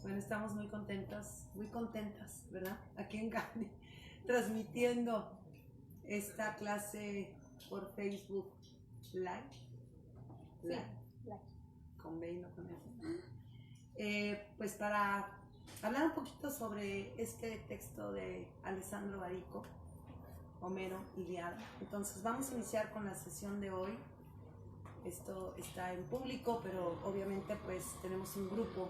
Bueno, estamos muy contentas, ¿verdad? Aquí en Gandhi, transmitiendo esta clase por Facebook Live. Con B y no con F. Pues para hablar un poquito sobre este texto de Alessandro Barico, Homero, Ilíada. Entonces vamos a iniciar con la sesión de hoy. Esto está en público, pero obviamente pues tenemos un grupo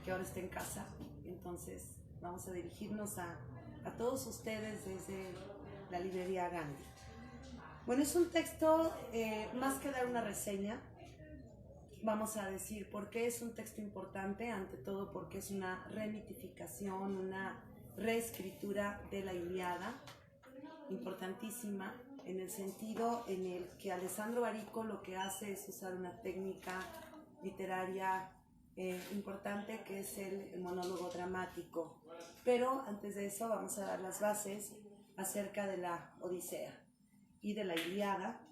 que ahora está en casa, entonces vamos a dirigirnos a todos ustedes desde la librería Gandhi. Bueno, es un texto, más que dar una reseña, vamos a decir por qué es un texto importante, ante todo porque es una remitificación, una reescritura de la Ilíada, importantísima, en el sentido en el que Alessandro Barico lo que hace es usar una técnica literaria importante, que es el monólogo dramático. Pero antes de eso vamos a dar las bases acerca de la Odisea y de la Ilíada,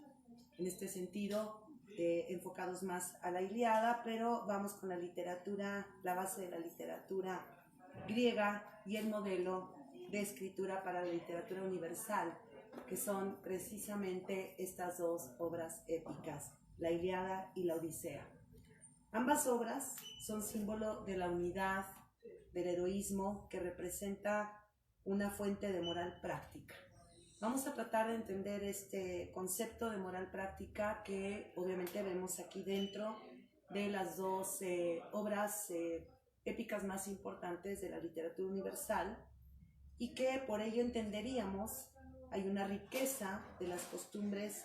en este sentido enfocados más a la Ilíada, pero vamos con la literatura, la base de la literatura griega y el modelo de escritura para la literatura universal, que son precisamente estas dos obras épicas, la Ilíada y la Odisea. Ambas obras son símbolo de la unidad, del heroísmo, que representa una fuente de moral práctica. Vamos a tratar de entender este concepto de moral práctica que obviamente vemos aquí dentro de las dos obras épicas más importantes de la literatura universal, y que por ello entenderíamos hay una riqueza de las costumbres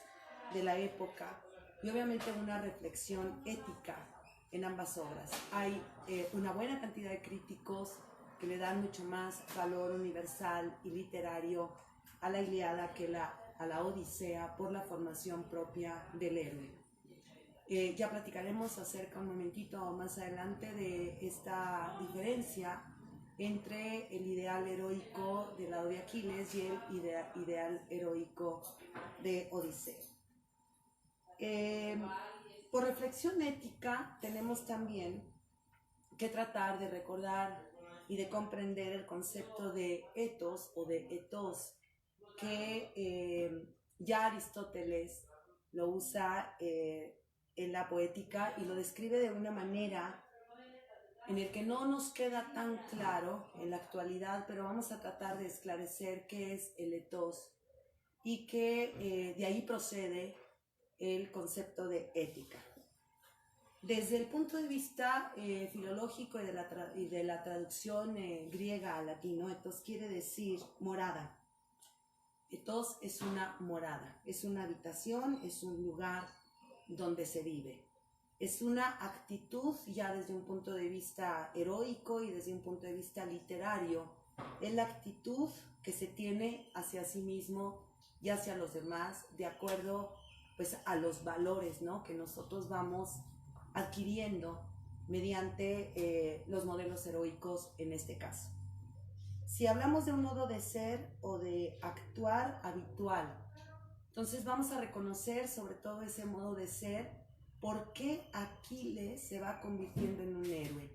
de la época y obviamente una reflexión ética en ambas obras. Hay una buena cantidad de críticos que le dan mucho más valor universal y literario a la Ilíada que a la Odisea por la formación propia del héroe. Ya platicaremos acerca un momentito más adelante de esta diferencia entre el ideal heroico del lado de Aquiles y el ideal heroico de Odiseo. Por reflexión ética tenemos también que tratar de recordar y de comprender el concepto de ethos o de ethos, que ya Aristóteles lo usa en la poética y lo describe de una manera en el que no nos queda tan claro en la actualidad, pero vamos a tratar de esclarecer qué es el ethos y que de ahí procede el concepto de ética. Desde el punto de vista filológico y de la traducción griega al latino, ethos quiere decir morada. Ethos es una morada, es una habitación, es un lugar donde se vive. Es una actitud ya desde un punto de vista heroico y desde un punto de vista literario. Es la actitud que se tiene hacia sí mismo y hacia los demás de acuerdo pues a los valores, ¿no?, que nosotros vamos adquiriendo mediante los modelos heroicos en este caso. Si hablamos de un modo de ser o de actuar habitual, entonces vamos a reconocer sobre todo ese modo de ser, por qué Aquiles se va convirtiendo en un héroe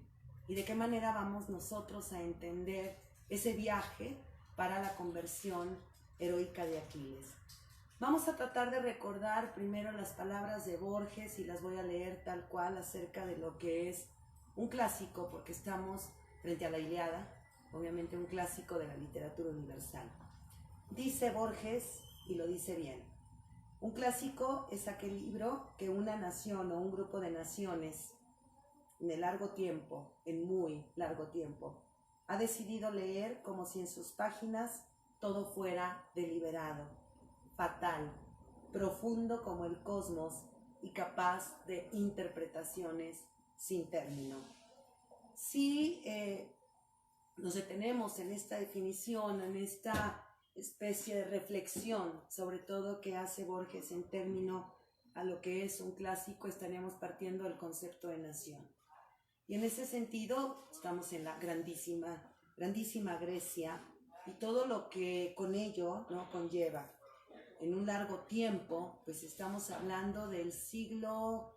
y de qué manera vamos nosotros a entender ese viaje para la conversión heroica de Aquiles. Vamos a tratar de recordar primero las palabras de Borges, y las voy a leer tal cual acerca de lo que es un clásico, porque estamos frente a la Ilíada, obviamente un clásico de la literatura universal. Dice Borges, y lo dice bien: un clásico es aquel libro que una nación o un grupo de naciones en el largo tiempo, en muy largo tiempo, ha decidido leer como si en sus páginas todo fuera deliberado, fatal, profundo como el cosmos y capaz de interpretaciones sin término. Si nos detenemos en esta definición, en esta especie de reflexión, sobre todo que hace Borges en término a lo que es un clásico, estaríamos partiendo del concepto de nación. Y en ese sentido estamos en la grandísima Grecia y todo lo que con ello, ¿no?, conlleva. En un largo tiempo, pues estamos hablando del siglo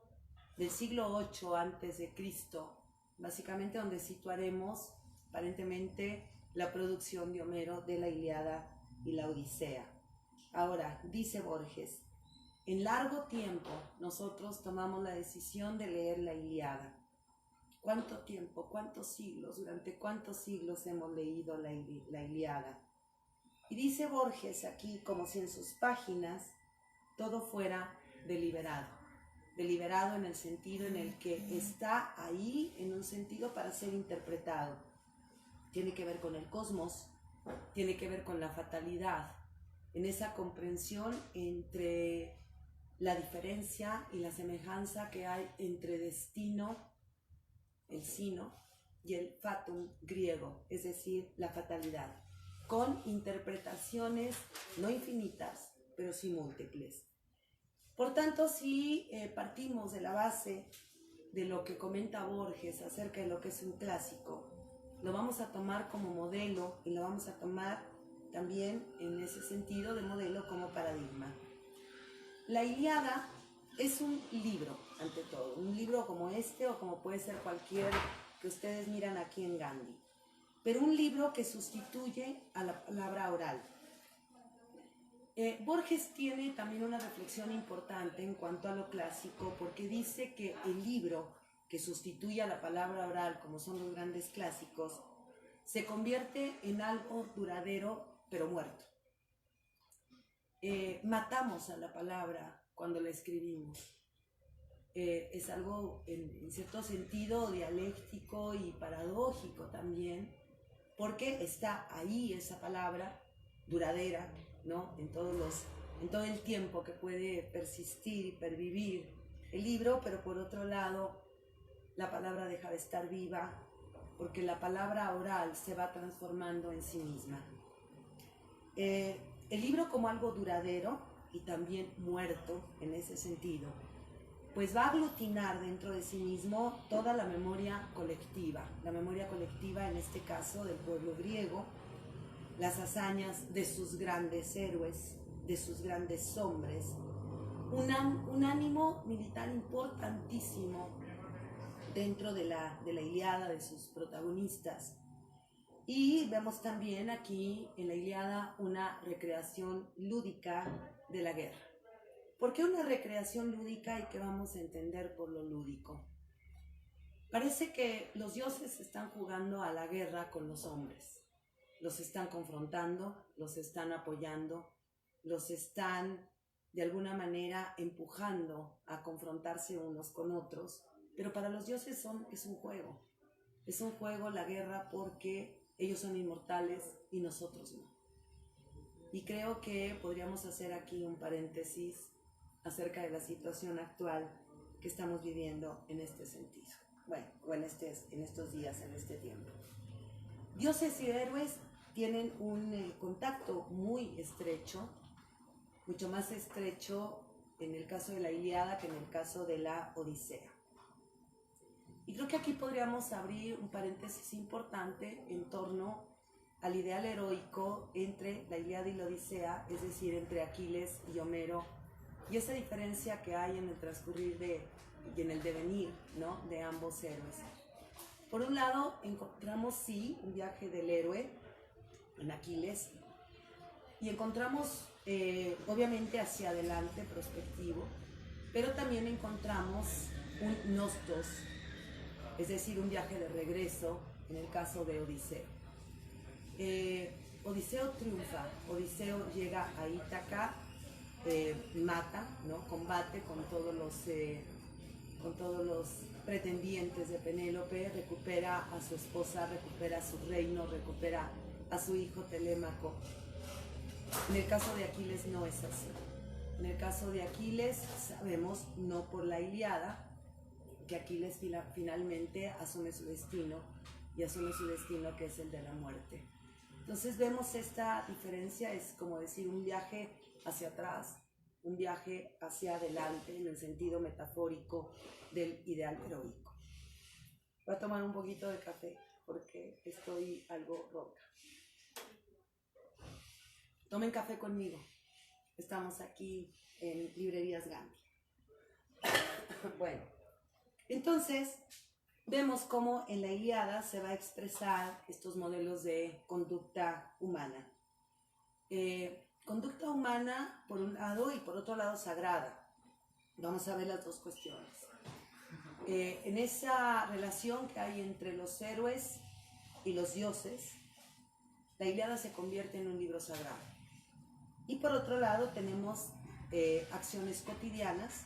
VIII antes de Cristo, básicamente donde situaremos aparentemente la producción de Homero de la Ilíada y la Odisea. Ahora, dice Borges, en largo tiempo nosotros tomamos la decisión de leer la Ilíada. ¿Cuánto tiempo, cuántos siglos, durante cuántos siglos hemos leído la Ilíada? Y dice Borges aquí, como si en sus páginas todo fuera deliberado. Deliberado en el sentido en el que está ahí, en un sentido para ser interpretado. Tiene que ver con el cosmos, tiene que ver con la fatalidad, en esa comprensión entre la diferencia y la semejanza que hay entre destino, el sino, y el fatum griego, es decir, la fatalidad, con interpretaciones no infinitas, pero sí múltiples. Por tanto, si partimos de la base de lo que comenta Borges acerca de lo que es un clásico, lo vamos a tomar como modelo y lo vamos a tomar también en ese sentido de modelo como paradigma. La Ilíada es un libro, ante todo, un libro como este o como puede ser cualquier que ustedes miran aquí en Gandhi, pero un libro que sustituye a la palabra oral. Borges tiene también una reflexión importante en cuanto a lo clásico, porque dice que el libro que sustituye a la palabra oral, como son los grandes clásicos, se convierte en algo duradero pero muerto. Matamos a la palabra cuando la escribimos. Es algo en cierto sentido dialéctico y paradójico también, porque está ahí esa palabra duradera, ¿no? En todo el tiempo que puede persistir y pervivir el libro, pero por otro lado la palabra deja de estar viva porque la palabra oral se va transformando en sí misma. El libro como algo duradero y también muerto en ese sentido, pues va a aglutinar dentro de sí mismo toda la memoria colectiva en este caso del pueblo griego, las hazañas de sus grandes héroes, de sus grandes hombres, un ánimo militar importantísimo dentro de la Ilíada, de sus protagonistas. Y vemos también aquí en la Ilíada una recreación lúdica de la guerra. ¿Por qué una recreación lúdica y qué vamos a entender por lo lúdico? Parece que los dioses están jugando a la guerra con los hombres. Los están confrontando, los están apoyando, los están de alguna manera empujando a confrontarse unos con otros. Pero para los dioses es un juego. Es un juego la guerra porque ellos son inmortales y nosotros no. Y creo que podríamos hacer aquí un paréntesis acerca de la situación actual que estamos viviendo en este sentido. Bueno, o en estos días, en este tiempo. Dioses y héroes tienen un contacto muy estrecho, mucho más estrecho en el caso de la Ilíada que en el caso de la Odisea. Y creo que aquí podríamos abrir un paréntesis importante en torno al ideal heroico entre la Ilíada y la Odisea, es decir, entre Aquiles y Homero, y esa diferencia que hay en el transcurrir y en el devenir, ¿no?, de ambos héroes. Por un lado, encontramos, sí, un viaje del héroe en Aquiles, y encontramos, obviamente, hacia adelante, prospectivo, pero también encontramos un nostos, es decir, un viaje de regreso en el caso de Odiseo. Odiseo triunfa, Odiseo llega a Ítaca, mata, ¿no?, combate con todos los pretendientes de Penélope, recupera a su esposa, recupera su reino, recupera a su hijo Telémaco. En el caso de Aquiles no es así. En el caso de Aquiles sabemos, no por la Ilíada, que Aquiles finalmente asume su destino, y asume su destino que es el de la muerte. Entonces vemos esta diferencia, es como decir un viaje hacia atrás, un viaje hacia adelante en el sentido metafórico del ideal heroico. Voy a tomar un poquito de café porque estoy algo ronca. Tomen café conmigo. Estamos aquí en Librerías Gandhi. Bueno, entonces vemos cómo en la Ilíada se va a expresar estos modelos de conducta humana. Conducta humana por un lado y por otro lado sagrada. Vamos a ver las dos cuestiones. En esa relación que hay entre los héroes y los dioses, la Ilíada se convierte en un libro sagrado. Y por otro lado tenemos acciones cotidianas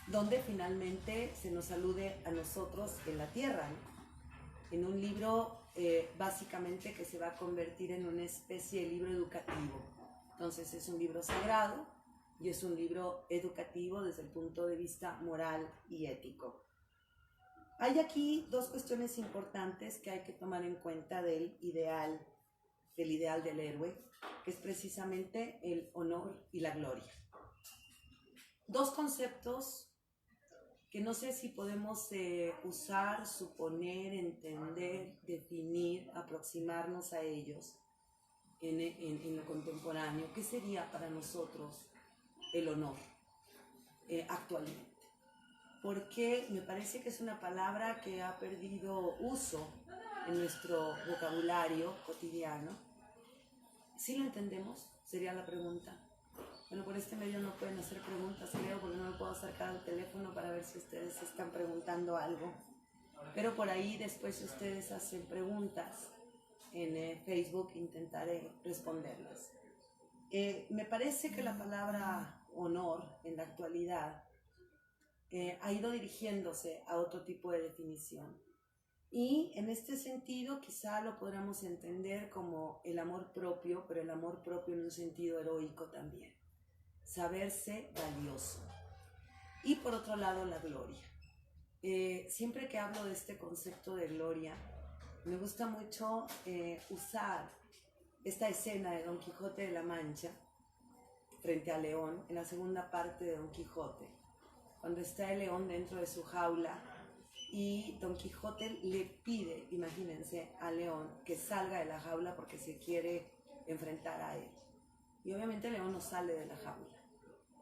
donde finalmente se nos alude a nosotros en la tierra, ¿no? En un libro básicamente que se va a convertir en una especie de libro educativo. Entonces es un libro sagrado y es un libro educativo desde el punto de vista moral y ético. Hay aquí dos cuestiones importantes que hay que tomar en cuenta del ideal del héroe, que es precisamente el honor y la gloria. Dos conceptos que no sé si podemos usar, suponer, entender, definir, aproximarnos a ellos en lo contemporáneo. ¿Qué sería para nosotros el honor actualmente? Porque me parece que es una palabra que ha perdido uso en nuestro vocabulario cotidiano. ¿Sí lo entendemos? Sería la pregunta. Bueno, por este medio no pueden hacer preguntas, creo, porque no me puedo acercar al teléfono para ver si ustedes están preguntando algo. Pero por ahí después si ustedes hacen preguntas en Facebook intentaré responderlas. Me parece que la palabra honor en la actualidad ha ido dirigiéndose a otro tipo de definición. Y en este sentido quizá lo podamos entender como el amor propio, pero el amor propio en un sentido heroico también. Saberse valioso. Y por otro lado la gloria. Siempre que hablo de este concepto de gloria, me gusta mucho usar esta escena de Don Quijote de la Mancha frente a León, en la segunda parte de Don Quijote, cuando está el león dentro de su jaula y Don Quijote le pide, imagínense, al león que salga de la jaula porque se quiere enfrentar a él. Y obviamente el león no sale de la jaula.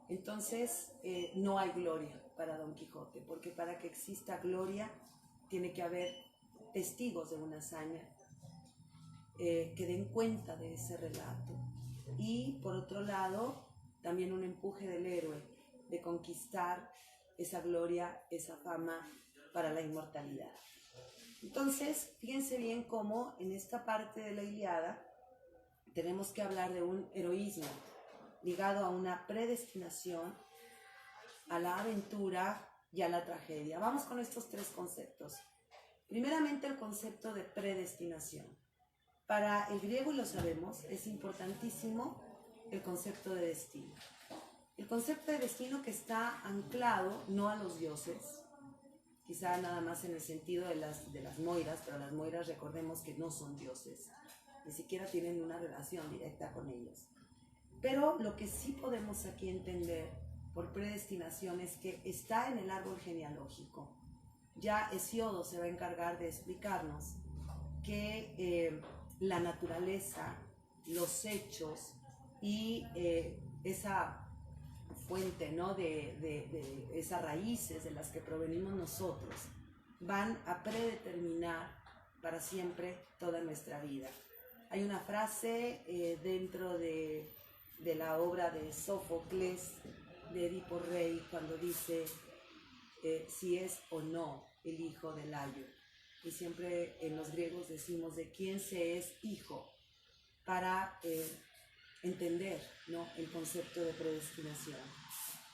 Entonces no hay gloria para Don Quijote, porque para que exista gloria tiene que haber testigos de una hazaña que den cuenta de ese relato. Y por otro lado, también un empuje del héroe de conquistar esa gloria, esa fama para la inmortalidad. Entonces, fíjense bien cómo en esta parte de la Ilíada tenemos que hablar de un heroísmo ligado a una predestinación, a la aventura y a la tragedia. Vamos con estos tres conceptos. Primeramente, el concepto de predestinación. Para el griego, y lo sabemos, es importantísimo el concepto de destino. El concepto de destino que está anclado no a los dioses, quizá nada más en el sentido de las moiras, pero las moiras recordemos que no son dioses, ni siquiera tienen una relación directa con ellos. Pero lo que sí podemos aquí entender por predestinación es que está en el árbol genealógico. Ya Hesiodo se va a encargar de explicarnos que la naturaleza, los hechos y esa fuente, ¿no? de esas raíces de las que provenimos nosotros van a predeterminar para siempre toda nuestra vida. Hay una frase dentro de la obra de Sófocles, de Edipo Rey, cuando dice si es o no el hijo de Layo. Y siempre en los griegos decimos de quién se es hijo para entender, ¿no?, el concepto de predestinación.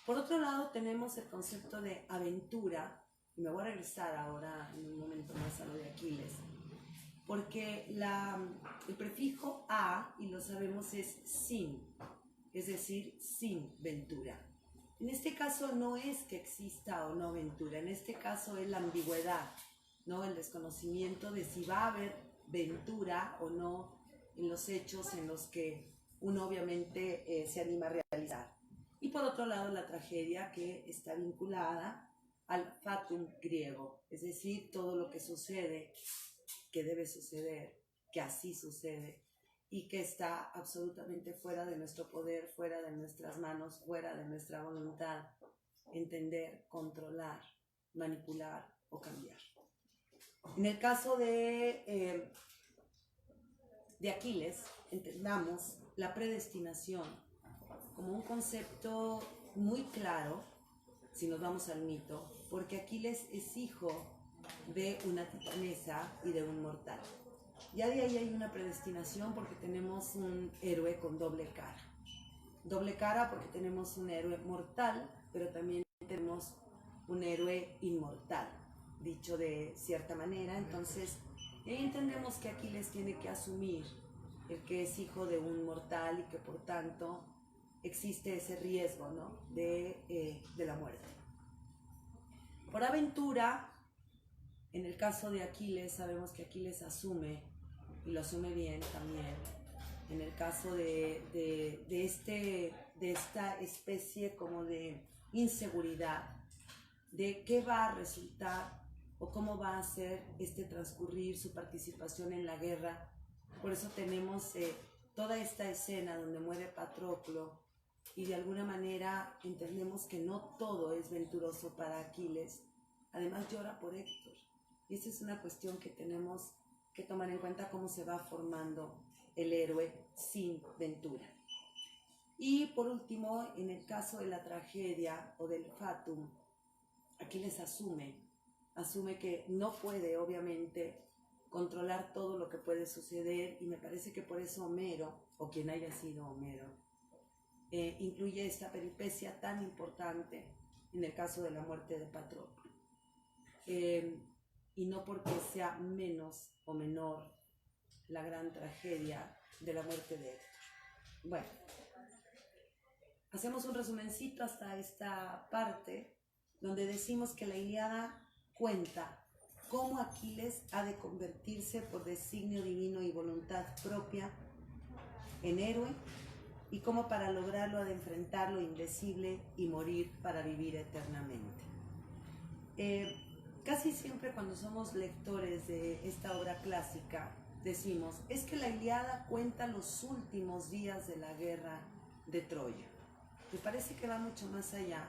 Por otro lado tenemos el concepto de aventura, y me voy a regresar ahora en un momento más a lo de Aquiles, porque el prefijo a, y lo sabemos, es sin, es decir, sin ventura. En este caso no es que exista o no ventura, en este caso es la ambigüedad, ¿no?, el desconocimiento de si va a haber ventura o no en los hechos en los que uno obviamente se anima a realizar. Y por otro lado la tragedia, que está vinculada al fatum griego, es decir, todo lo que sucede, que debe suceder, que así sucede y que está absolutamente fuera de nuestro poder, fuera de nuestras manos, fuera de nuestra voluntad, entender, controlar, manipular o cambiar. En el caso de Aquiles, entendamos la predestinación como un concepto muy claro, si nos vamos al mito, porque Aquiles es hijo de una titanesa y de un mortal. Ya de ahí hay una predestinación porque tenemos un héroe con doble cara. Doble cara porque tenemos un héroe mortal, pero también tenemos un héroe inmortal, dicho de cierta manera. Entonces, ahí entendemos que Aquiles tiene que asumir el que es hijo de un mortal y que por tanto existe ese riesgo, ¿no?, de la muerte. Por aventura, en el caso de Aquiles, sabemos que Aquiles asume, y lo asume bien también, en el caso de esta especie como de inseguridad, de qué va a resultar o cómo va a ser transcurrir su participación en la guerra. Por eso tenemos toda esta escena donde muere Patroclo y de alguna manera entendemos que no todo es venturoso para Aquiles. Además llora por Héctor. Y esa es una cuestión que tenemos que tomar en cuenta, cómo se va formando el héroe sin ventura. Y por último, en el caso de la tragedia o del fatum, Aquiles asume que no puede obviamente controlar todo lo que puede suceder, y me parece que por eso Homero, o quien haya sido Homero, incluye esta peripecia tan importante en el caso de la muerte de Patroclo. Y no porque sea menos o menor la gran tragedia de la muerte de Héctor. Bueno, hacemos un resumencito hasta esta parte donde decimos que la Ilíada cuenta cómo Aquiles ha de convertirse por designio divino y voluntad propia en héroe, y cómo para lograrlo ha de enfrentar lo indecible y morir para vivir eternamente. Casi siempre cuando somos lectores de esta obra clásica decimos, es que la Ilíada cuenta los últimos días de la guerra de Troya. Me parece que va mucho más allá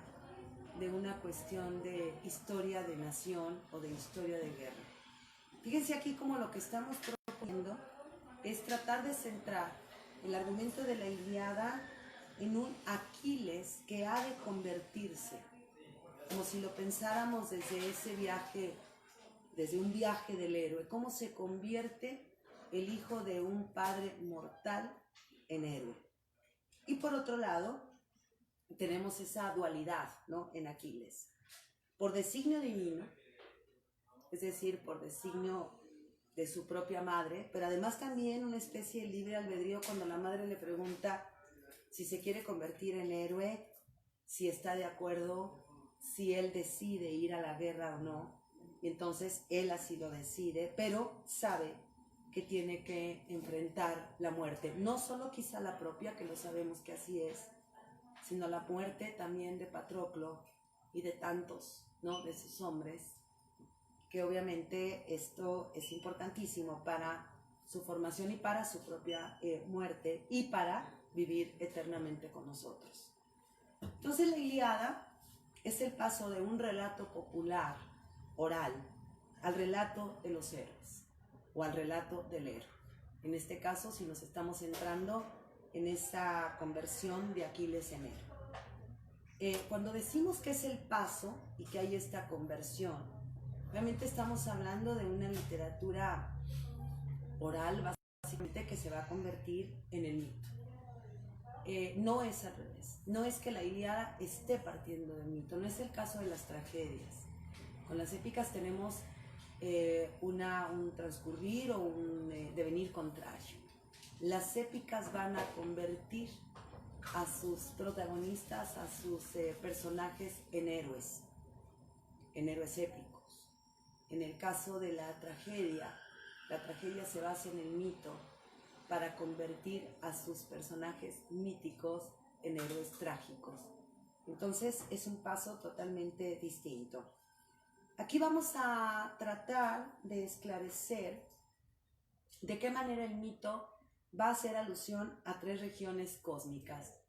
de una cuestión de historia de nación o de historia de guerra. Fíjense aquí cómo lo que estamos proponiendo es tratar de centrar el argumento de la Ilíada en un Aquiles que ha de convertirse, como si lo pensáramos desde ese viaje, desde un viaje del héroe, cómo se convierte el hijo de un padre mortal en héroe. Y por otro lado, tenemos esa dualidad, ¿no?, en Aquiles. Por designio divino, es decir, por designio de su propia madre, pero además también una especie de libre albedrío cuando la madre le pregunta si se quiere convertir en héroe, si está de acuerdo, si él decide ir a la guerra o no. Y entonces él así lo decide, pero sabe que tiene que enfrentar la muerte. No solo quizá la propia, que lo sabemos que así es, sino la muerte también de Patroclo y de tantos, ¿no?, de sus hombres, que obviamente esto es importantísimo para su formación y para su propia muerte y para vivir eternamente con nosotros. Entonces la Ilíada es el paso de un relato popular, oral, al relato de los héroes o al relato del héroe. En este caso, si nos estamos centrando en esa conversión de Aquiles en héroe. Cuando decimos que es el paso y que hay esta conversión, realmente estamos hablando de una literatura oral, básicamente, que se va a convertir en el mito. No es al revés, no es que la Ilíada esté partiendo del mito, no es el caso de las tragedias. Con las épicas tenemos un transcurrir o un devenir contrario. Las épicas van a convertir a sus protagonistas, a sus personajes en héroes épicos. En el caso de la tragedia se basa en el mito para convertir a sus personajes míticos en héroes trágicos. Entonces es un paso totalmente distinto. Aquí vamos a tratar de esclarecer de qué manera el mito va a hacer alusión a 3 regiones cósmicas.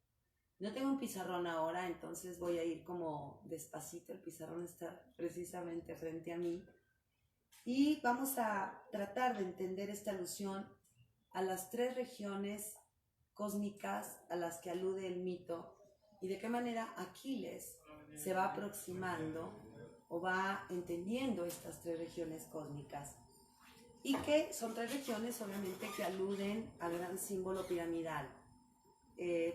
No tengo un pizarrón ahora, entonces voy a ir como despacito. El pizarrón está precisamente frente a mí. Y vamos a tratar de entender esta alusión a las 3 regiones cósmicas a las que alude el mito y de qué manera Aquiles se va aproximando o va entendiendo estas 3 regiones cósmicas. Y que son 3 regiones obviamente que aluden al gran símbolo piramidal.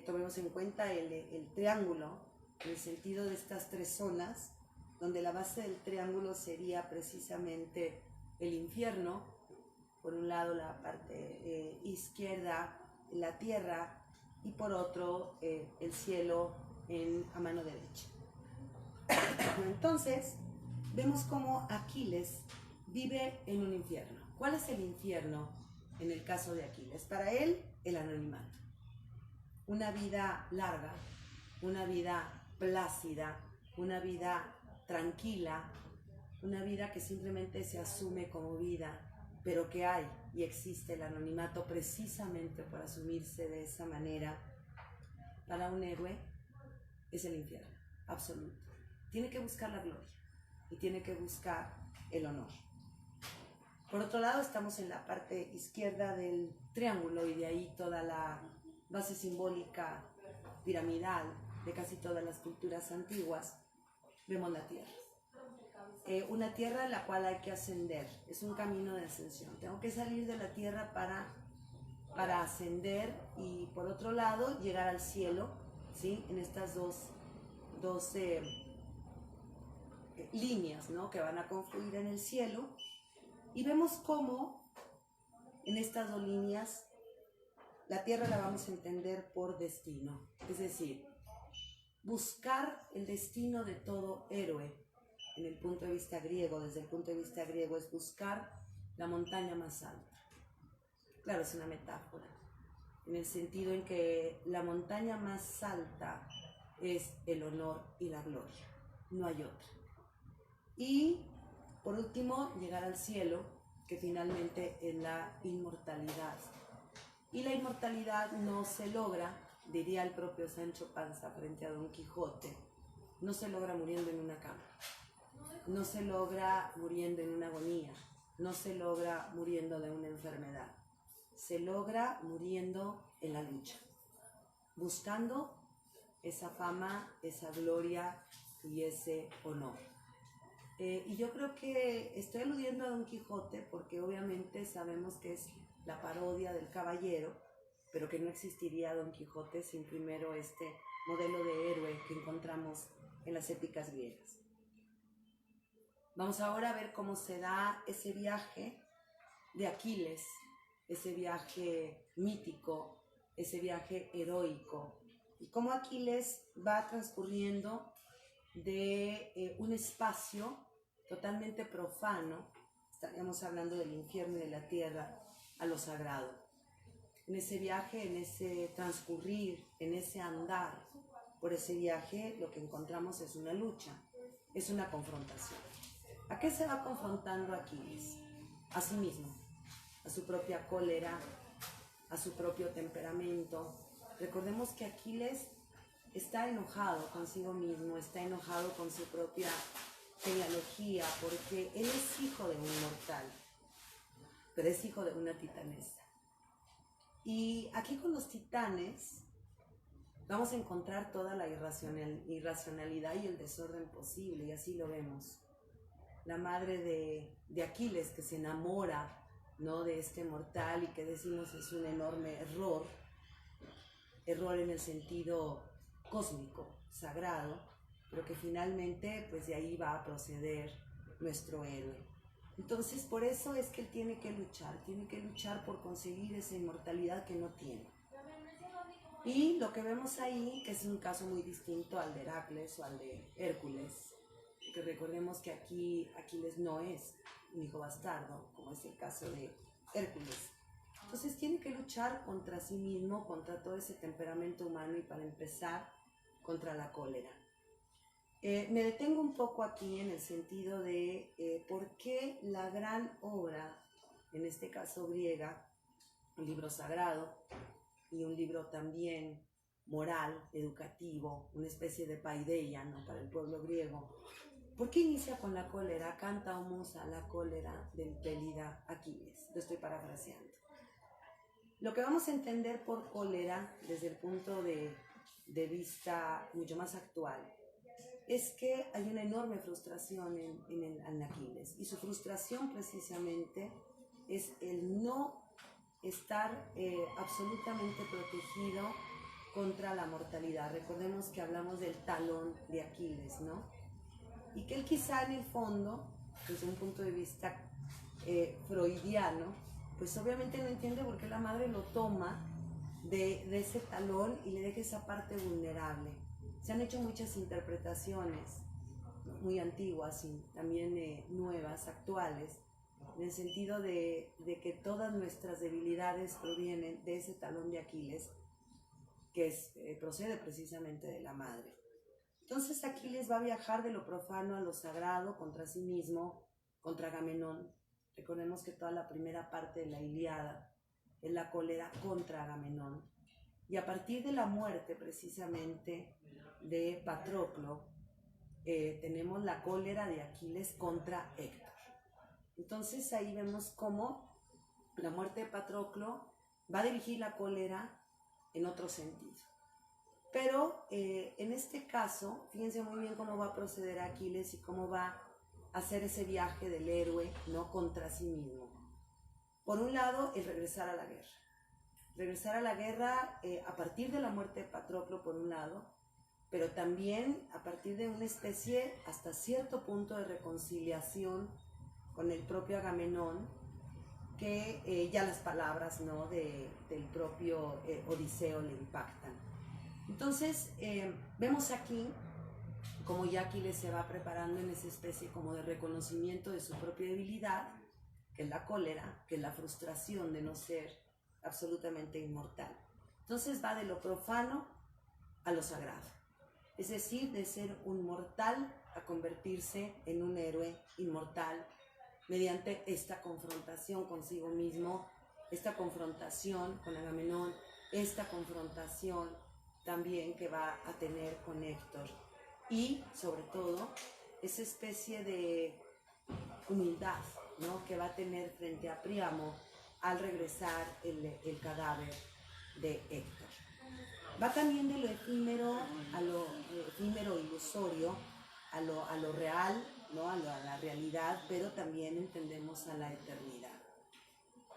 Tomemos en cuenta el triángulo en el sentido de estas 3 zonas, donde la base del triángulo sería precisamente el infierno, por un lado la parte izquierda, la tierra, y por otro el cielo a mano derecha. Entonces, vemos cómo Aquiles vive en un infierno. ¿Cuál es el infierno en el caso de Aquiles? Para él, el anonimato. Una vida larga, una vida plácida, una vida tranquila, una vida que simplemente se asume como vida, pero que hay y existe el anonimato precisamente por asumirse de esa manera. Para un héroe es el infierno, absoluto. Tiene que buscar la gloria y tiene que buscar el honor. Por otro lado, estamos en la parte izquierda del triángulo y de ahí toda la base simbólica piramidal de casi todas las culturas antiguas. Vemos la tierra. Una tierra en la cual hay que ascender, es un camino de ascensión. Tengo que salir de la tierra para ascender y por otro lado llegar al cielo, ¿sí? En estas dos líneas, ¿no? Que van a confluir en el cielo. Y vemos cómo en estas 2 líneas la tierra la vamos a entender por destino, es decir, buscar el destino de todo héroe en el punto de vista griego, desde el punto de vista griego, es buscar la montaña más alta. Claro, es una metáfora, en el sentido en que la montaña más alta es el honor y la gloria, no hay otra. Y por último, llegar al cielo, que finalmente es la inmortalidad. Y la inmortalidad no se logra, diría el propio Sancho Panza frente a Don Quijote, no se logra muriendo en una cama, no se logra muriendo en una agonía, no se logra muriendo de una enfermedad, se logra muriendo en la lucha, buscando esa fama, esa gloria y ese honor. Y yo creo que estoy aludiendo a Don Quijote porque obviamente sabemos que es la parodia del caballero, pero que no existiría Don Quijote sin primero este modelo de héroe que encontramos en las épicas griegas. Vamos ahora a ver cómo se da ese viaje de Aquiles, ese viaje mítico, ese viaje heroico, y cómo Aquiles va transcurriendo de un espacio totalmente profano, estaríamos hablando del infierno y de la tierra, a lo sagrado. En ese viaje, en ese transcurrir, en ese andar por ese viaje, lo que encontramos es una lucha, es una confrontación. ¿A qué se va confrontando Aquiles? A sí mismo, a su propia cólera, a su propio temperamento. Recordemos que Aquiles está enojado consigo mismo, está enojado con su propia genealogía, porque él es hijo de un mortal, pero es hijo de una titanesa. Y aquí con los titanes vamos a encontrar toda la irracionalidad y el desorden posible, y así lo vemos. La madre de Aquiles, que se enamora, ¿no?, de este mortal, y que decimos es un enorme error en el sentido cósmico, sagrado, pero que finalmente pues de ahí va a proceder nuestro héroe. Entonces por eso es que él tiene que luchar por conseguir esa inmortalidad que no tiene. Y lo que vemos ahí, que es un caso muy distinto al de Heracles o al de Hércules, que recordemos que aquí Aquiles no es un hijo bastardo, como es el caso de Hércules. Entonces tiene que luchar contra sí mismo, contra todo ese temperamento humano, y para empezar, contra la cólera. Me detengo un poco aquí en el sentido de por qué la gran obra, en este caso griega, un libro sagrado y un libro también moral, educativo, una especie de paideia, ¿no?, para el pueblo griego, ¿Por qué inicia con la cólera? Canta o musa la cólera del pelida Aquiles. Lo estoy parafraseando. Lo que vamos a entender por cólera desde el punto de vista mucho más actual es que hay una enorme frustración en Aquiles, y su frustración precisamente es el no estar absolutamente protegido contra la mortalidad. Recordemos que hablamos del talón de Aquiles, ¿no? Y que él quizá en el fondo, desde un punto de vista freudiano, pues obviamente no entiende por qué la madre lo toma de ese talón y le deja esa parte vulnerable. Se han hecho muchas interpretaciones muy antiguas y también nuevas, actuales, en el sentido de que todas nuestras debilidades provienen de ese talón de Aquiles, que procede precisamente de la madre. Entonces Aquiles va a viajar de lo profano a lo sagrado, contra sí mismo, contra Agamenón. Recordemos que toda la primera parte de la Ilíada es la cólera contra Agamenón. Y a partir de la muerte precisamente de Patroclo, tenemos la cólera de Aquiles contra Héctor. Entonces ahí vemos cómo la muerte de Patroclo va a dirigir la cólera en otro sentido. Pero en este caso, fíjense muy bien cómo va a proceder Aquiles y cómo va a hacer ese viaje del héroe, ¿no?, contra sí mismo. Por un lado, el regresar a la guerra. Regresar a la guerra a partir de la muerte de Patroclo, por un lado, pero también a partir de una especie, hasta cierto punto, de reconciliación con el propio Agamenón, que ya las palabras, ¿no?, del propio Odiseo le impactan. Entonces, vemos aquí como ya Aquiles se va preparando en esa especie como de reconocimiento de su propia debilidad, que es la cólera, que es la frustración de no ser absolutamente inmortal. Entonces va de lo profano a lo sagrado, es decir, de ser un mortal a convertirse en un héroe inmortal mediante esta confrontación consigo mismo, esta confrontación con Agamenón, esta confrontación también que va a tener con Héctor, y sobre todo esa especie de humildad, ¿no?, que va a tener frente a Príamo al regresar el cadáver de Héctor. Va también de lo efímero a lo efímero ilusorio, a lo real, ¿no?, a la realidad, pero también entendemos a la eternidad.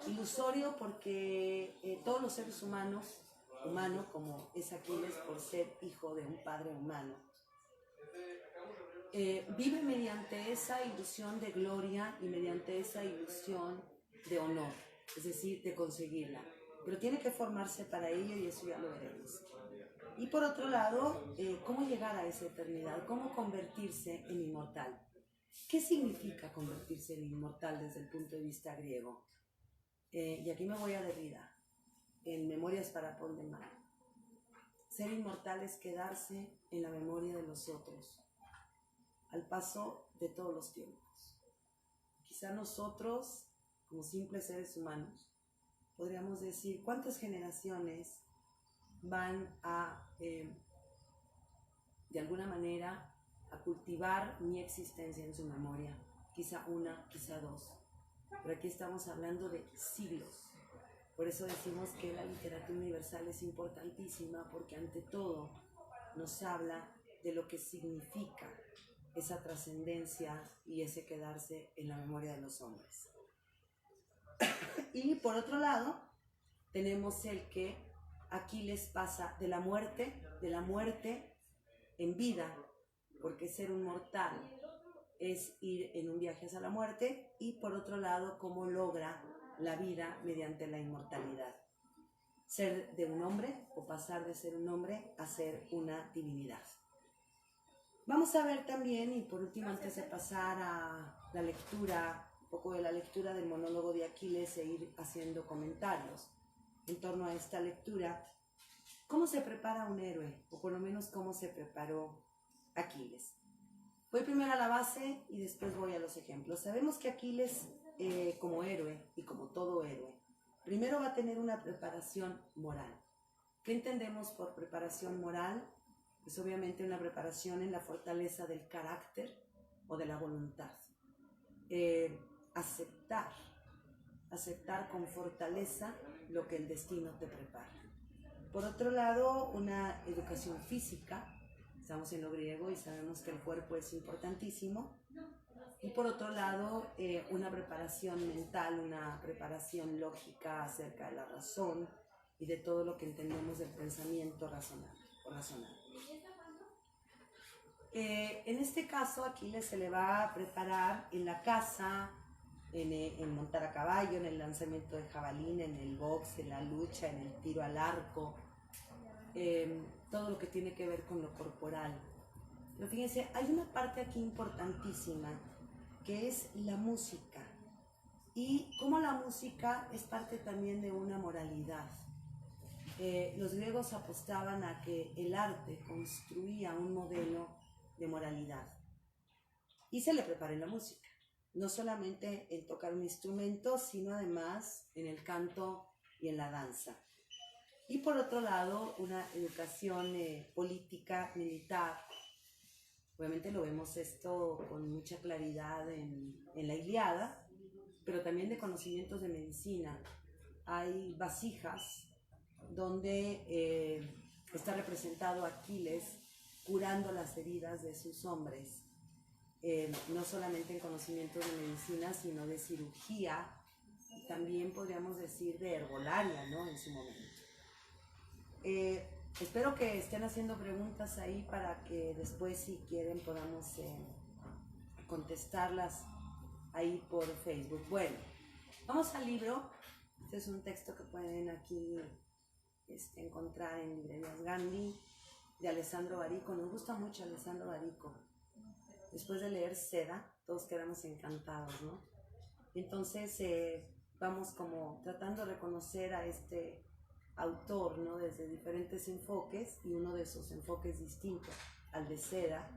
Ilusorio porque todos los seres humanos, humano como es Aquiles por ser hijo de un padre humano, vive mediante esa ilusión de gloria y mediante esa ilusión de honor, es decir, de conseguirla. Pero tiene que formarse para ello y eso ya lo veremos. Y por otro lado, ¿cómo llegar a esa eternidad? ¿Cómo convertirse en inmortal? ¿Qué significa convertirse en inmortal desde el punto de vista griego? Y aquí me voy a Derrida, en Memorias para Paul de Man. Ser inmortal es quedarse en la memoria de los otros, al paso de todos los tiempos. Quizá nosotros, como simples seres humanos, podríamos decir cuántas generaciones van a, de alguna manera, a cultivar mi existencia en su memoria. Quizá una, quizá dos. Pero aquí estamos hablando de siglos. Por eso decimos que la literatura universal es importantísima, porque ante todo nos habla de lo que significa esa trascendencia y ese quedarse en la memoria de los hombres. Y por otro lado, tenemos el que Aquiles pasa de la muerte en vida, porque ser un mortal es ir en un viaje hacia la muerte, y por otro lado, cómo logra la vida mediante la inmortalidad. Ser de un hombre o pasar de ser un hombre a ser una divinidad. Vamos a ver también, y por último, antes de pasar a la lectura, un poco de la lectura del monólogo de Aquiles e ir haciendo comentarios en torno a esta lectura, ¿cómo se prepara un héroe? O por lo menos, ¿cómo se preparó Aquiles? Voy primero a la base y después voy a los ejemplos. Sabemos que Aquiles, como héroe y como todo héroe, primero va a tener una preparación moral. ¿Qué entendemos por preparación moral? Pues obviamente una preparación en la fortaleza del carácter, o de la voluntad. Aceptar con fortaleza lo que el destino te prepara. Por otro lado, una educación física, estamos en lo griego y sabemos que el cuerpo es importantísimo. Y por otro lado, una preparación mental, una preparación lógica acerca de la razón y de todo lo que entendemos del pensamiento razonable o razonable. En este caso, a Aquiles se le va a preparar en la caza, en montar a caballo, en el lanzamiento de jabalina, en el box, en la lucha, en el tiro al arco, todo lo que tiene que ver con lo corporal. Pero fíjense, hay una parte aquí importantísima, que es la música. Y cómo la música es parte también de una moralidad. Los griegos apostaban a que el arte construía un modelo de moralidad. Y se le prepara en la música. No solamente en tocar un instrumento, sino además en el canto y en la danza. Y por otro lado, una educación política, militar. Obviamente lo vemos esto con mucha claridad en la Ilíada, pero también de conocimientos de medicina. Hay vasijas donde está representado Aquiles curando las heridas de sus hombres, no solamente en conocimientos de medicina, sino de cirugía, también podríamos decir de herbolaria, ¿no? En su momento. Espero que estén haciendo preguntas ahí para que después, si quieren, podamos contestarlas ahí por Facebook. Bueno, vamos al libro. Este es un texto que pueden aquí encontrar en librerías Gandhi, de Alessandro Barico. Nos gusta mucho Alessandro Barico. Después de leer Seda, todos quedamos encantados, ¿no? Entonces vamos como tratando de reconocer a este autor, ¿no? Desde diferentes enfoques, y uno de esos enfoques distintos al de Seda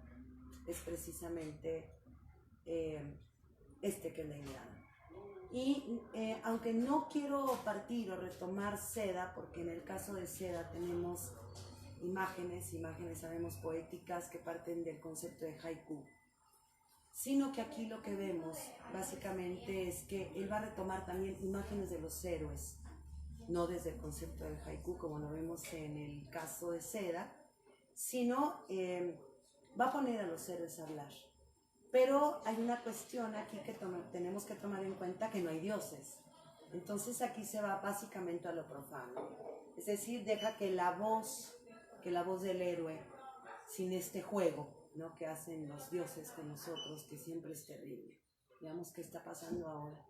es precisamente este que es la Ilíada. Y aunque no quiero partir o retomar Seda, porque en el caso de Seda tenemos imágenes sabemos poéticas que parten del concepto de haiku, sino que aquí lo que vemos básicamente es que él va a retomar también imágenes de los héroes, no desde el concepto del haiku como lo vemos en el caso de Seda, sino va a poner a los héroes a hablar. Pero hay una cuestión aquí que tenemos que tomar en cuenta, que no hay dioses. Entonces aquí se va básicamente a lo profano. Es decir, deja que la voz del héroe, sin este juego, ¿no?, que hacen los dioses con nosotros, que siempre es terrible. Veamos qué está pasando ahora.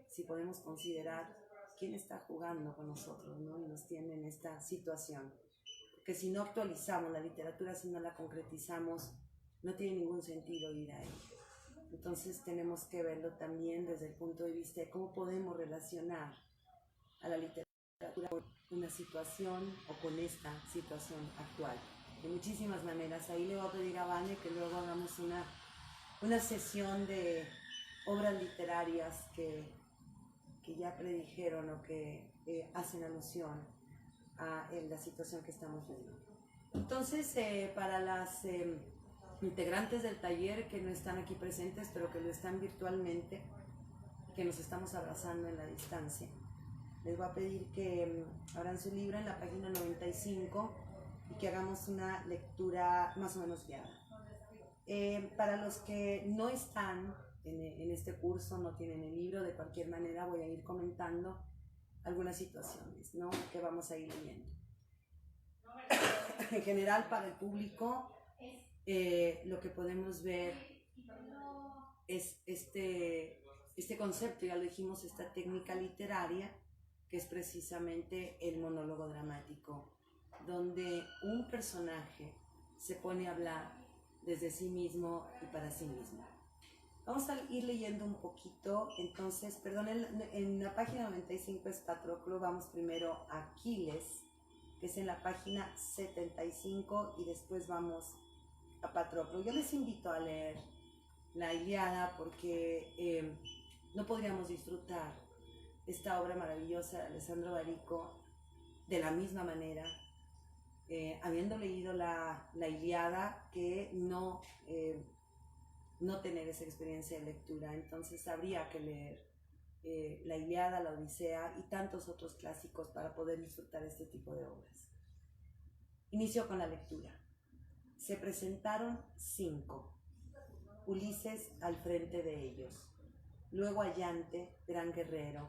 Si podemos considerar quién está jugando con nosotros, ¿no?, y nos tiene en esta situación. Porque si no actualizamos la literatura, si no la concretizamos, no tiene ningún sentido ir a ella. Entonces tenemos que verlo también desde el punto de vista de cómo podemos relacionar a la literatura con una situación o con esta situación actual. De muchísimas maneras. Ahí le voy a pedir a Vane que luego hagamos una sesión de obras literarias que ya predijeron o que hacen alusión a la situación que estamos viviendo. Entonces, para las integrantes del taller que no están aquí presentes, pero que lo están virtualmente, que nos estamos abrazando en la distancia, les voy a pedir que abran su libro en la página 95 y que hagamos una lectura más o menos guiada. Para los que no están en este curso, no tienen el libro, de cualquier manera voy a ir comentando algunas situaciones, ¿no?, que vamos a ir leyendo. En general, para el público, lo que podemos ver es este concepto, ya lo dijimos, esta técnica literaria, que es precisamente el monólogo dramático, donde un personaje se pone a hablar desde sí mismo y para sí mismo. Vamos a ir leyendo un poquito. Entonces, perdón, en la página 95 es Patroclo. Vamos primero a Aquiles, que es en la página 75, y después vamos a Patroclo. Yo les invito a leer la Ilíada porque no podríamos disfrutar esta obra maravillosa de Alessandro Barico de la misma manera, habiendo leído la Ilíada, que no no tener esa experiencia de lectura. Entonces habría que leer la Ilíada, la Odisea y tantos otros clásicos para poder disfrutar este tipo de obras. Inició con la lectura. Se presentaron 5, Ulises al frente de ellos, luego Ayante, gran guerrero,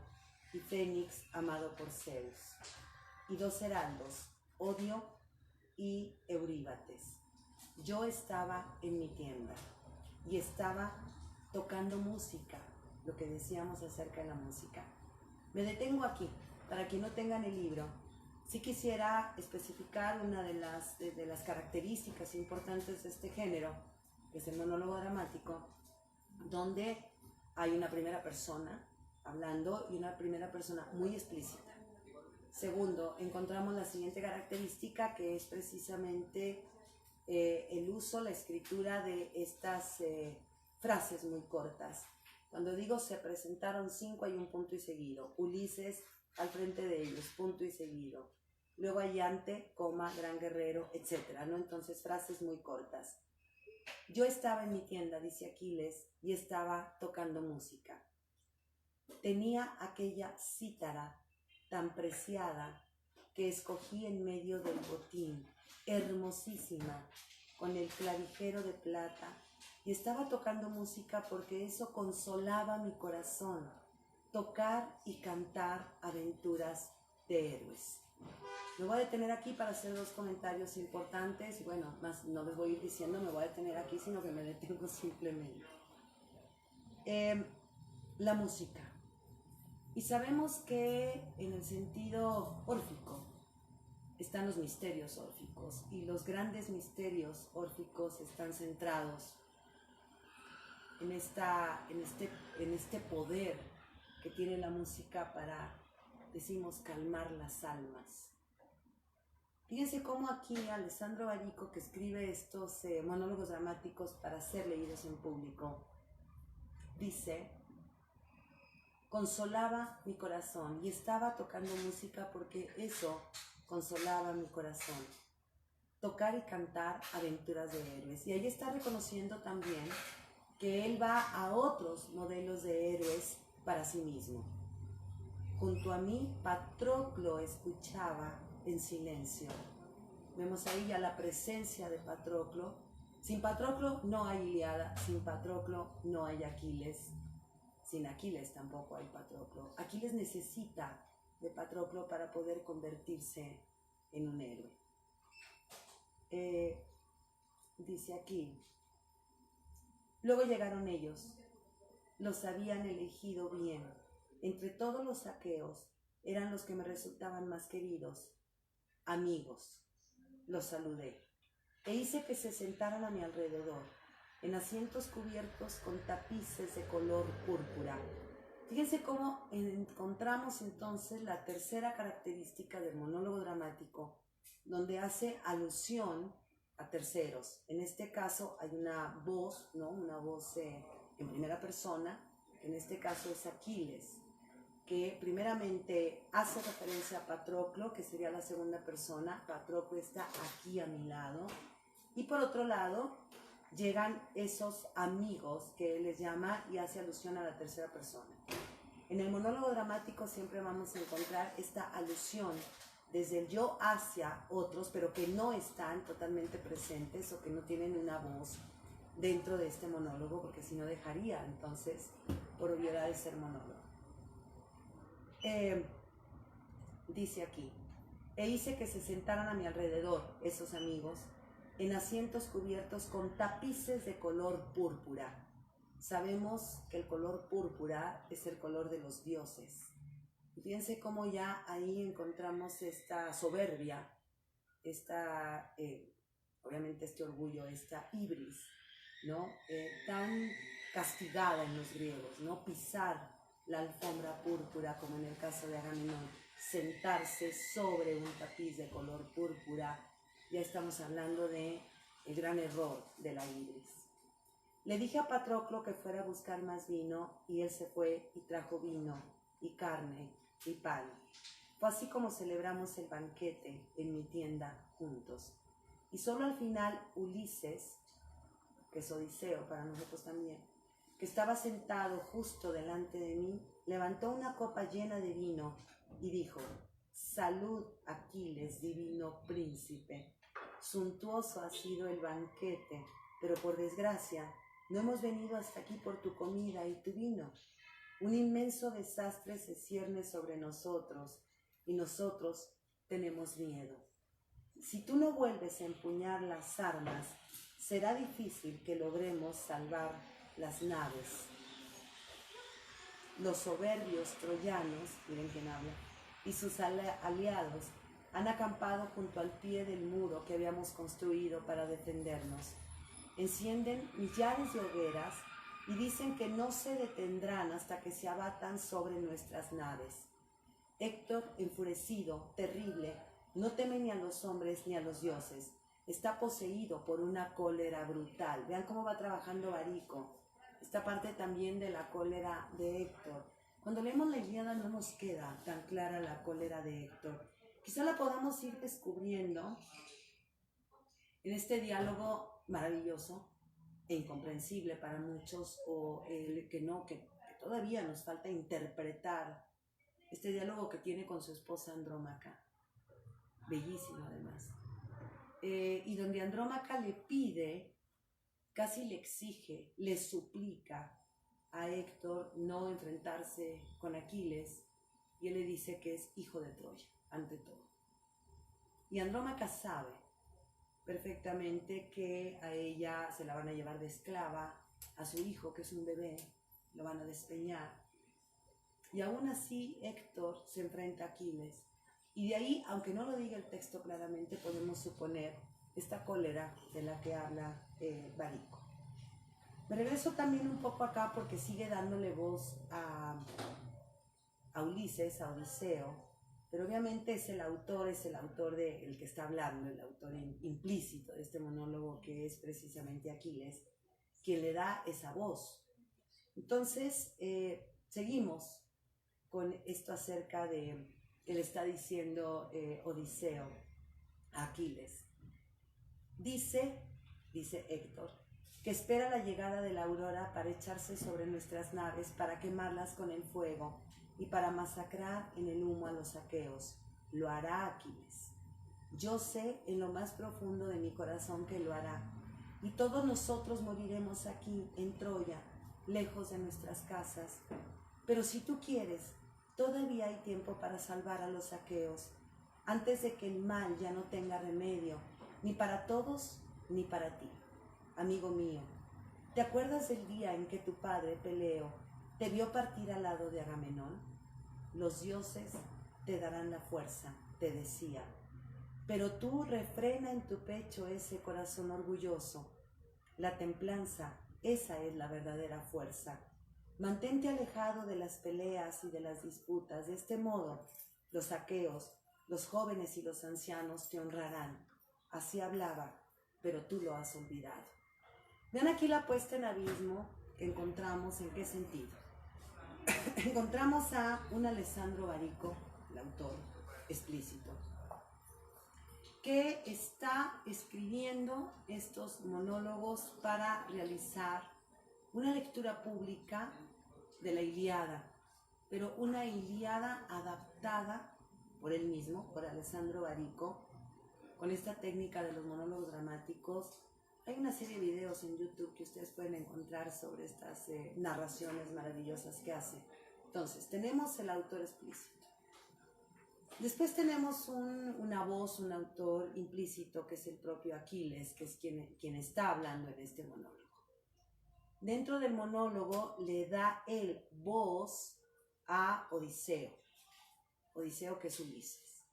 y Fénix, amado por Zeus, y 2 heraldos, Odio y Euríbates. Yo estaba en mi tienda y estaba tocando música, lo que decíamos acerca de la música. Me detengo aquí, para quien no tengan el libro. Sí quisiera especificar una de las características importantes de este género, que es el monólogo dramático, donde hay una primera persona hablando y una primera persona muy explícita. Segundo, encontramos la siguiente característica, que es precisamente el uso, la escritura de estas frases muy cortas. Cuando digo se presentaron 5, hay un punto y seguido. Ulises al frente de ellos, punto y seguido. Luego Ayante, coma, gran guerrero, etc., ¿no? Entonces, frases muy cortas. Yo estaba en mi tienda, dice Aquiles, y estaba tocando música. Tenía aquella cítara tan preciada que escogí en medio del botín, hermosísima, con el clavijero de plata, y estaba tocando música porque eso consolaba mi corazón, tocar y cantar aventuras de héroes. Me voy a detener aquí para hacer 2 comentarios importantes, y bueno, más no les voy a ir diciendo me voy a detener aquí, sino que me detengo simplemente. La música. Y sabemos que en el sentido órfico están los misterios órficos, y los grandes misterios órficos están centrados en este poder que tiene la música para, decimos, calmar las almas. Fíjense cómo aquí Alessandro Barico, que escribe estos monólogos dramáticos para ser leídos en público, dice: consolaba mi corazón, y estaba tocando música porque eso consolaba mi corazón. Tocar y cantar aventuras de héroes. Y ahí está reconociendo también que él va a otros modelos de héroes para sí mismo. Junto a mí, Patroclo escuchaba en silencio. Vemos ahí ya la presencia de Patroclo. Sin Patroclo no hay Ilíada, sin Patroclo no hay Aquiles, sin Aquiles tampoco hay Patroclo. Aquiles necesita de Patroclo para poder convertirse en un héroe. Dice aquí: luego llegaron ellos, los habían elegido bien. Entre todos los aqueos eran los que me resultaban más queridos. Amigos, los saludé e hice que se sentaran a mi alrededor, en asientos cubiertos con tapices de color púrpura. Fíjense cómo encontramos entonces la tercera característica del monólogo dramático, donde hace alusión a terceros. En este caso hay una voz, ¿no? Una voz en primera persona, que en este caso es Aquiles, que primeramente hace referencia a Patroclo, que sería la segunda persona. Patroclo está aquí a mi lado. Y por otro lado, llegan esos amigos que él les llama y hace alusión a la tercera persona. En el monólogo dramático siempre vamos a encontrar esta alusión desde el yo hacia otros, pero que no están totalmente presentes o que no tienen una voz dentro de este monólogo, porque si no dejaría entonces por obviedad de ser monólogo. Dice aquí: e hice que se sentaran a mi alrededor esos amigos en asientos cubiertos con tapices de color púrpura. Sabemos que el color púrpura es el color de los dioses. Y fíjense cómo ya ahí encontramos esta soberbia, obviamente este orgullo, esta ibris, ¿no? Tan castigada en los griegos, ¿no? Pisar la alfombra púrpura, como en el caso de Agamenón, sentarse sobre un tapiz de color púrpura. Ya estamos hablando de el gran error de la ibris. Le dije a Patroclo que fuera a buscar más vino, y él se fue y trajo vino y carne y pan. Fue así como celebramos el banquete en mi tienda juntos. Y solo al final Ulises que es Odiseo para nosotros también, que estaba sentado justo delante de mí, levantó una copa llena de vino y dijo: salud, Aquiles, divino príncipe. Suntuoso ha sido el banquete, pero por desgracia no hemos venido hasta aquí por tu comida y tu vino. Un inmenso desastre se cierne sobre nosotros y nosotros tenemos miedo. Si tú no vuelves a empuñar las armas, será difícil que logremos salvar las naves. Los soberbios troyanos, miren quién habla, y sus aliados han acampado junto al pie del muro que habíamos construido para defendernos. Encienden millares de hogueras y dicen que no se detendrán hasta que se abatan sobre nuestras naves. Héctor, enfurecido, terrible, no teme ni a los hombres ni a los dioses. Está poseído por una cólera brutal. Vean cómo va trabajando Barico. Esta parte también de la cólera de Héctor. Cuando leemos la Ilíada no nos queda tan clara la cólera de Héctor. Quizá la podamos ir descubriendo en este diálogo maravilloso e incomprensible para muchos, o que todavía nos falta interpretar este diálogo que tiene con su esposa Andrómaca. Bellísimo además. Y donde Andrómaca le pide, casi le exige, le suplica a Héctor no enfrentarse con Aquiles, y él le dice que es hijo de Troya, ante todo. Y Andrómaca sabe perfectamente que a ella se la van a llevar de esclava, a su hijo, que es un bebé, lo van a despeñar. Y aún así Héctor se enfrenta a Aquiles. Y de ahí, aunque no lo diga el texto claramente, podemos suponer esta cólera de la que habla Barico. Me regreso también un poco acá porque sigue dándole voz a Ulises, a Odiseo, pero obviamente es el autor del que está hablando, el autor implícito de este monólogo, que es precisamente Aquiles, quien le da esa voz. Entonces, seguimos con esto acerca de que le está diciendo Odiseo a Aquiles. Dice Héctor, que espera la llegada de la aurora para echarse sobre nuestras naves, para quemarlas con el fuego y para masacrar en el humo a los aqueos. Lo hará Aquiles. Yo sé en lo más profundo de mi corazón que lo hará, y todos nosotros moriremos aquí, en Troya, lejos de nuestras casas. Pero si tú quieres, todavía hay tiempo para salvar a los aqueos, antes de que el mal ya no tenga remedio, ni para todos ni para ti. Amigo mío, ¿te acuerdas del día en que tu padre, Peleo, te vio partir al lado de Agamenón? Los dioses te darán la fuerza, te decía, pero tú refrena en tu pecho ese corazón orgulloso. La templanza, esa es la verdadera fuerza. Mantente alejado de las peleas y de las disputas. De este modo, los aqueos, los jóvenes y los ancianos te honrarán. Así hablaba, pero tú lo has olvidado. Vean aquí la puesta en abismo que encontramos. ¿En qué sentido? Encontramos a un Alessandro Barico, el autor explícito, que está escribiendo estos monólogos para realizar una lectura pública de la Ilíada, pero una Ilíada adaptada por él mismo, por Alessandro Barico, con esta técnica de los monólogos dramáticos. Hay una serie de videos en YouTube que ustedes pueden encontrar sobre estas narraciones maravillosas que hace. Entonces, tenemos el autor explícito. Después tenemos una voz, un autor implícito, que es el propio Aquiles, que es quien está hablando en este monólogo. Dentro del monólogo le da él voz a Odiseo. Odiseo, que es Ulises.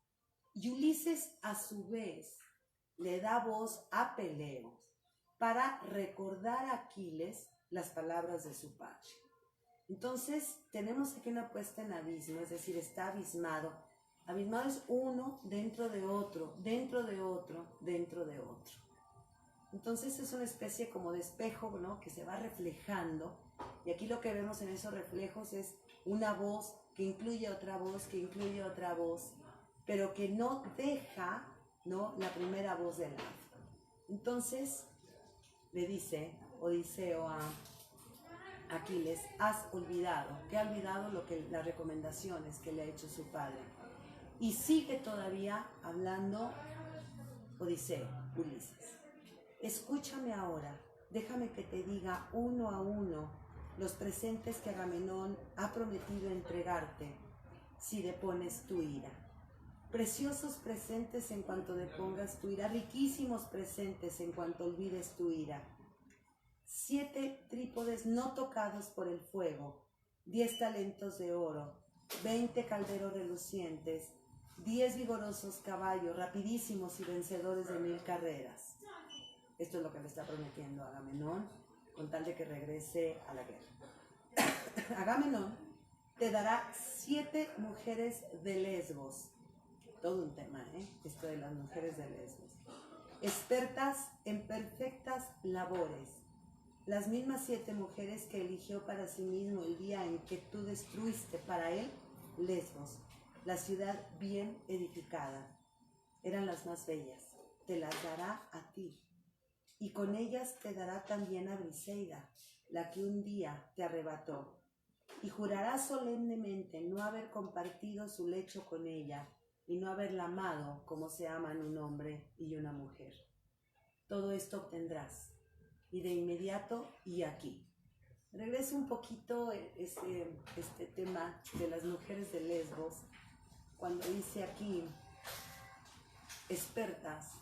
Y Ulises, a su vez, le da voz a Peleo para recordar a Aquiles las palabras de su padre. Entonces, tenemos aquí una puesta en abismo, es decir, está abismado. Abismado es uno dentro de otro, dentro de otro, dentro de otro. Entonces es una especie como de espejo, ¿no?, que se va reflejando, y aquí lo que vemos en esos reflejos es una voz que incluye otra voz, que incluye otra voz, pero que no deja, ¿no?, la primera voz de lado. Entonces le dice Odiseo a Aquiles, has olvidado, que ha olvidado las recomendaciones que le ha hecho su padre. Y sigue todavía hablando Odiseo, Ulises. Escúchame ahora, déjame que te diga uno a uno los presentes que Agamenón ha prometido entregarte si depones tu ira. Preciosos presentes en cuanto depongas tu ira, riquísimos presentes en cuanto olvides tu ira. 7 trípodes no tocados por el fuego, 10 talentos de oro, 20 calderos relucientes, 10 vigorosos caballos, rapidísimos y vencedores de 1000 carreras. Esto es lo que le está prometiendo a Agamenón, con tal de que regrese a la guerra. Agamenón te dará 7 mujeres de Lesbos. Todo un tema, esto de las mujeres de Lesbos. Expertas en perfectas labores. Las mismas 7 mujeres que eligió para sí mismo el día en que tú destruiste para él Lesbos, la ciudad bien edificada. Eran las más bellas. Te las dará a ti. Y con ellas te dará también a Briseida, la que un día te arrebató. Y jurarás solemnemente no haber compartido su lecho con ella y no haberla amado como se aman un hombre y una mujer. Todo esto obtendrás, y de inmediato y aquí. Regreso un poquito este tema de las mujeres de Lesbos, cuando dice aquí, expertas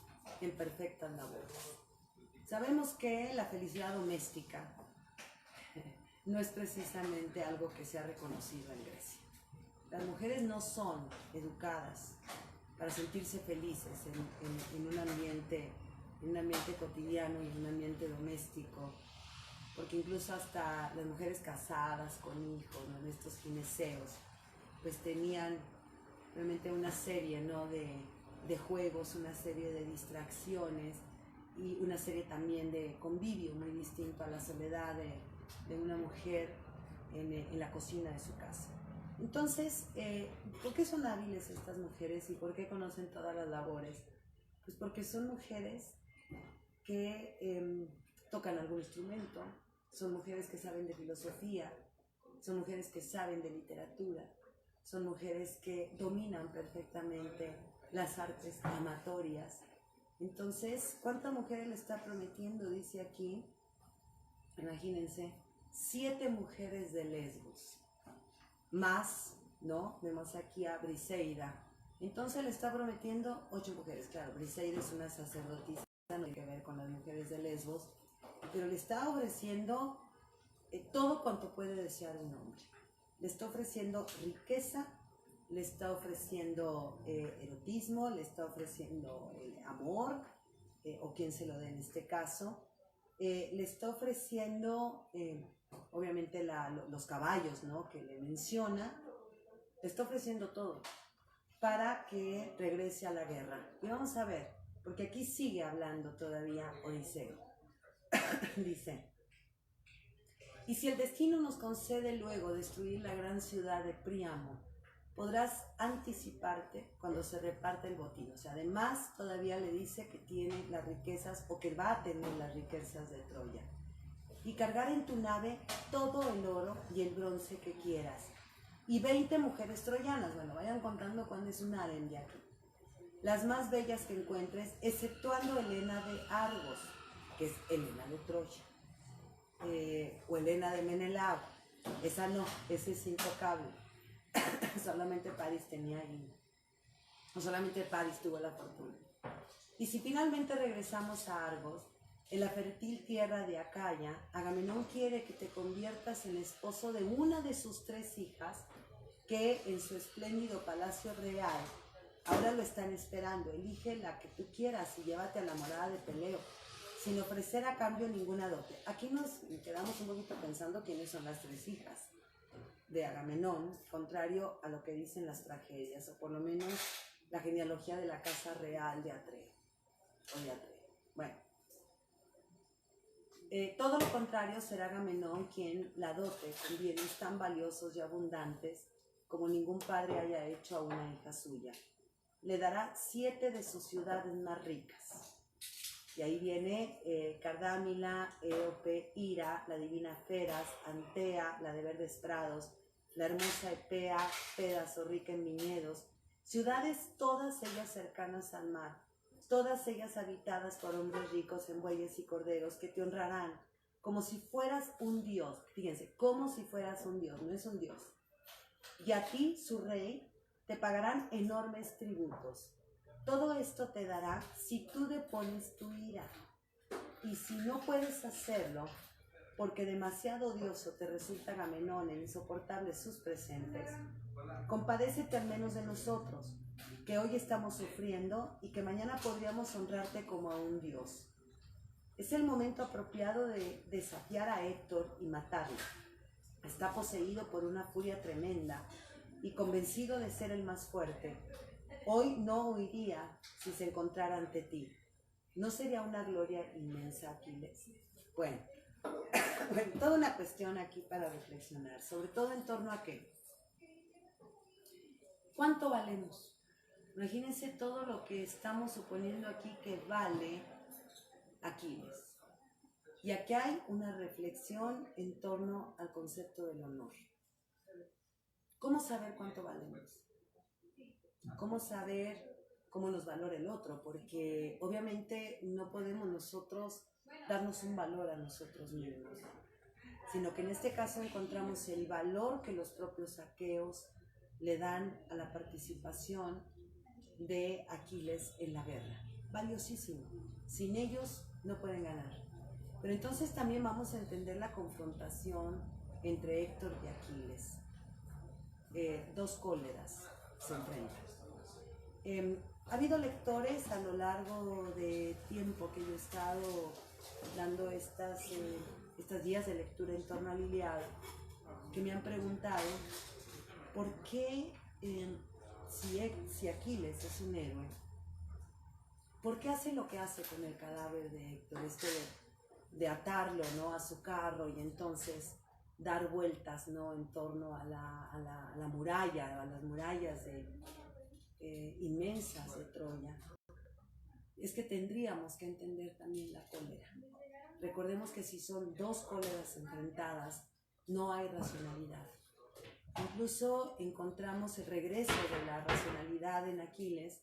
en perfectas labores. Sabemos que la felicidad doméstica no es precisamente algo que sea reconocido en Grecia. Las mujeres no son educadas para sentirse felices en un ambiente cotidiano y en un ambiente doméstico, porque incluso hasta las mujeres casadas con hijos, ¿no?, en estos gineseos, pues tenían realmente una serie, ¿no?, de juegos, una serie de distracciones y una serie también de convivio muy distinto a la soledad de una mujer en la cocina de su casa. Entonces, ¿por qué son hábiles estas mujeres y por qué conocen todas las labores? Pues porque son mujeres que tocan algún instrumento, son mujeres que saben de filosofía, son mujeres que saben de literatura, son mujeres que dominan perfectamente las artes amatorias. Entonces, ¿cuántas mujeres le está prometiendo? Dice aquí, imagínense, 7 mujeres de Lesbos, más, ¿no? Vemos aquí a Briseida. Entonces le está prometiendo 8 mujeres. Claro, Briseida es una sacerdotisa, no tiene que ver con las mujeres de Lesbos, pero le está ofreciendo todo cuanto puede desear un hombre. Le está ofreciendo riqueza, le está ofreciendo erotismo, le está ofreciendo amor, o quien se lo dé en este caso. Le está ofreciendo, obviamente, los caballos, ¿no?, que le menciona. Le está ofreciendo todo para que regrese a la guerra. Y vamos a ver, porque aquí sigue hablando todavía Odiseo. Dice, y si el destino nos concede luego destruir la gran ciudad de Príamo, podrás anticiparte cuando se reparte el botín. O sea, además todavía le dice que tiene las riquezas o que va a tener las riquezas de Troya. Y cargar en tu nave todo el oro y el bronce que quieras. Y 20 mujeres troyanas. Bueno, vayan contando cuándo es un harem de aquí. Las más bellas que encuentres, exceptuando Helena de Argos, que es Helena de Troya. O Helena de Menelao. Esa no, ese es intocable. Solamente París tenía ahí, no solamente París tuvo la fortuna. Y si finalmente regresamos a Argos, en la fértil tierra de Acaya, Agamenón quiere que te conviertas en esposo de una de sus 3 hijas, que en su espléndido palacio real ahora lo están esperando. Elige la que tú quieras y llévate a la morada de Peleo, sin ofrecer a cambio ninguna dote. Aquí nos quedamos un poquito pensando quiénes son las 3 hijas de Agamenón, contrario a lo que dicen las tragedias, o por lo menos la genealogía de la casa real de Atreo. Bueno, todo lo contrario, será Agamenón quien la dote con bienes tan valiosos y abundantes como ningún padre haya hecho a una hija suya. Le dará 7 de sus ciudades más ricas. Y ahí viene Cardámila, Éope, Ira, la divina Feras, Antea, la de verdes prados, la hermosa Epea, Pedaso, rica en viñedos, ciudades todas ellas cercanas al mar, todas ellas habitadas por hombres ricos en bueyes y corderos que te honrarán como si fueras un dios. Fíjense, como si fueras un dios, no es un dios. Y a ti, su rey, te pagarán enormes tributos. Todo esto te dará si tú depones tu ira. Y si no puedes hacerlo, porque demasiado odioso te resulta Agamenón e insoportables sus presentes, compadécete al menos de nosotros, que hoy estamos sufriendo y que mañana podríamos honrarte como a un dios. Es el momento apropiado de desafiar a Héctor y matarlo. Está poseído por una furia tremenda y convencido de ser el más fuerte. Hoy no huiría si se encontrara ante ti. ¿No sería una gloria inmensa, Aquiles? Bueno, toda una cuestión aquí para reflexionar, sobre todo en torno a qué. ¿Cuánto valemos? Imagínense todo lo que estamos suponiendo aquí que vale Aquiles. Y aquí hay una reflexión en torno al concepto del honor. ¿Cómo saber cuánto valemos? ¿Cómo saber cómo nos valora el otro? Porque obviamente no podemos nosotros darnos un valor a nosotros mismos, sino que en este caso encontramos el valor que los propios aqueos le dan a la participación de Aquiles en la guerra. Valiosísimo. Sin ellos no pueden ganar. Pero entonces también vamos a entender la confrontación entre Héctor y Aquiles. Dos cóleras se enfrentan. Ha habido lectores a lo largo de tiempo que yo he estado dando estas guías de lectura en torno a la Ilíada, que me han preguntado por qué si Aquiles es un héroe, ¿por qué hace lo que hace con el cadáver de Héctor? De atarlo, ¿no?, a su carro y entonces dar vueltas, ¿no?, en torno a la muralla, a las murallas inmensas de Troya. Es que tendríamos que entender también la cólera. Recordemos que si son dos cóleras enfrentadas, no hay racionalidad. Incluso encontramos el regreso de la racionalidad en Aquiles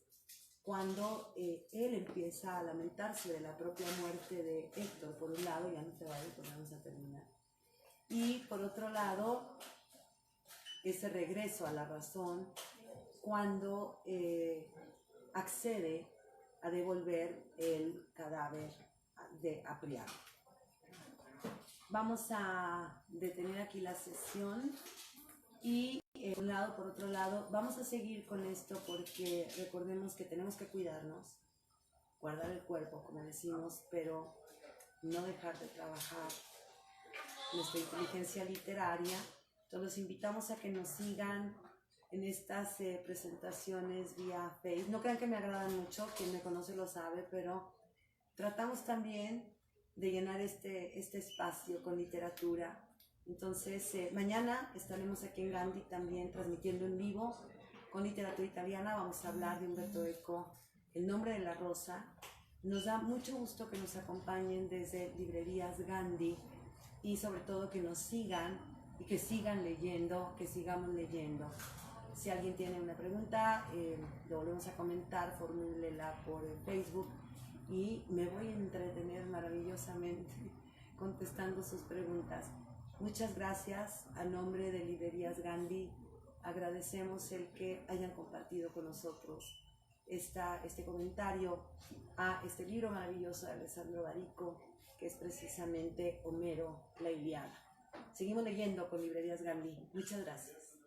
cuando él empieza a lamentarse de la propia muerte de Héctor, por un lado, ya no se vaya, pues vamos a terminar, y por otro lado, ese regreso a la razón cuando accede a devolver el cadáver de Apriamo. Vamos a detener aquí la sesión y por un lado, por otro lado, vamos a seguir con esto porque recordemos que tenemos que cuidarnos, guardar el cuerpo, como decimos, pero no dejar de trabajar nuestra inteligencia literaria. Entonces los invitamos a que nos sigan en estas presentaciones vía Facebook. No crean que me agradan mucho, quien me conoce lo sabe, pero tratamos también de llenar este espacio con literatura. Entonces, mañana estaremos aquí en Gandhi también transmitiendo en vivo con literatura italiana. Vamos a hablar de Umberto Eco, El nombre de la rosa. Nos da mucho gusto que nos acompañen desde Librerías Gandhi y sobre todo que nos sigan y que sigan leyendo, que sigamos leyendo. Si alguien tiene una pregunta, lo volvemos a comentar, formúlela por Facebook y me voy a entretener maravillosamente contestando sus preguntas. Muchas gracias. A nombre de Librerías Gandhi, agradecemos el que hayan compartido con nosotros este comentario a este libro maravilloso de Alessandro Barico, que es precisamente Homero, la Ilíada. Seguimos leyendo con Librerías Gandhi. Muchas gracias.